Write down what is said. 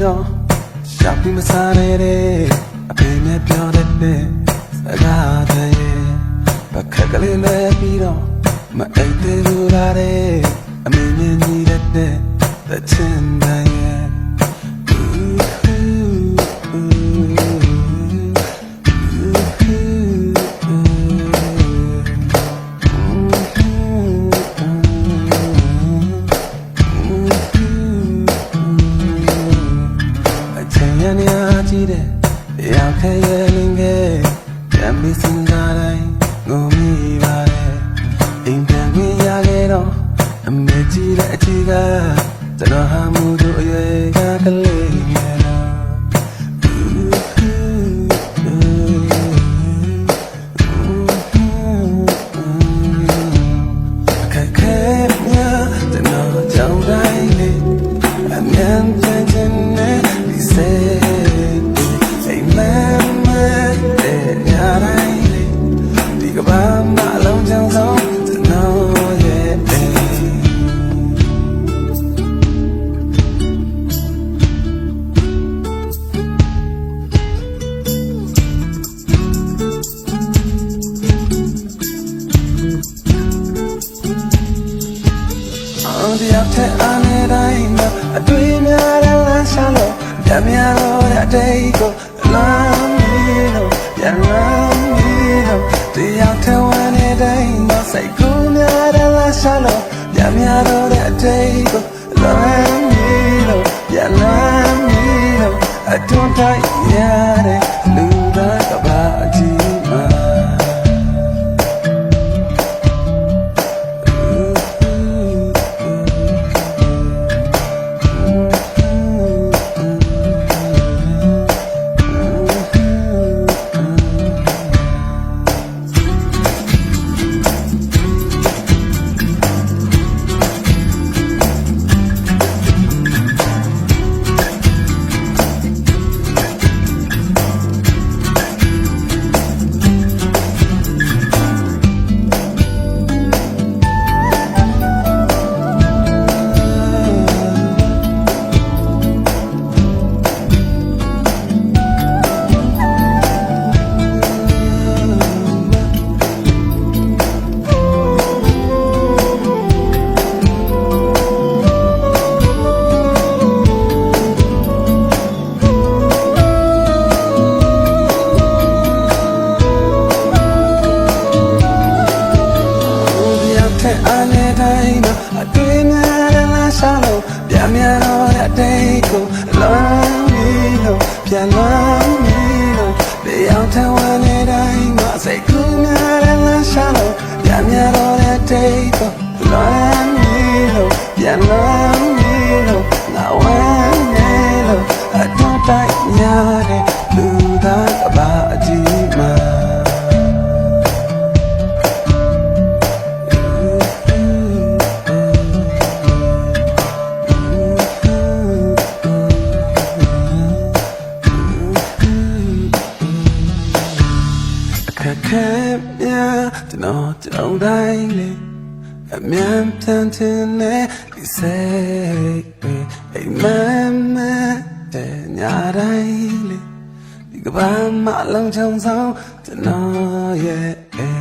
တော့ရှောက်ပြီးမစားနဲ့တဲ့အဖေနဲ့ပြောတဲ့စကားတွေဘခက်ကလေးလဲပြီးတော့မအိတ်သေးဘူးလားတဲ့အမေမြင်ကြီးတဲ့ချင်တိုင်းကြည့်တဲ့ရောက်ခဲ့ရဲ့လင်ခဲ့ကြမ်းပြီးစဉ်းစားတိုင်းငုံမိပါတယ်အိမ်ပြန်ဝင်ရခဲ့တော့အမေကြည့်တဲ့အချီကကျွန်တော်ဟာမှုတို့အရွယ်ကကလေးငယ်တော့အခက်ခဲများကျွန်တော်ကြောင်တိုင်းလေးအမြန်ပြန်ခြင်းနဲ့ဒီစေဒီအထက်အားနဲ့တိုင်းတော့အတွေ့များတဲ့လမ်းရှာလို့ပြများတော့တဲ့အတိတ်ကိုလမ်းမီလို့ပြန်လမ်းမီလို့ဒီအထက်ဝမ်းနဲ့တိုင်းတော့စိတ်ကူးများတဲ့လမ်းရှာလို့ပြများတော့တဲ့အတိတ်ကိုလမ်းမီလို့ပြန်လမ်းမီလို့အတွန်းတိုင်းရတဲ့လူသားကဘာအကြည့်မှာအားနဲ့တိုင်းတော့အတွေ့များတဲ့လမ်းရှာလို့ပြန်များတော့တဲ့အတိတ်ကိုလွမ်းပြီးလို့ပြန်လွမ်းပြီးလို့တရားထဝန်းတဲ့တိုင်းမှာစိတ်ကူးများတဲ့လမ်းရှာလို့ပြန်များတော့တဲ့အတိတ်ကိုလွမ်းပြီးလို့ပြန်လွမ်းပြီးလို့ငါဝမ်းနေလို့အတော့တိုင်းများတဲ့လူသားကဘာအကြည့်မှာခဲမြကျွန်တော်ကြောင်တိုင်းလေးအမြန်ပြန်တင်နေဒီစိတ်ပဲအိမ်မက်တဲ့ညတိုင်းလေးဒီကဘာမှလုံးချုံဆောင်ကျွန်တော်ရဲ့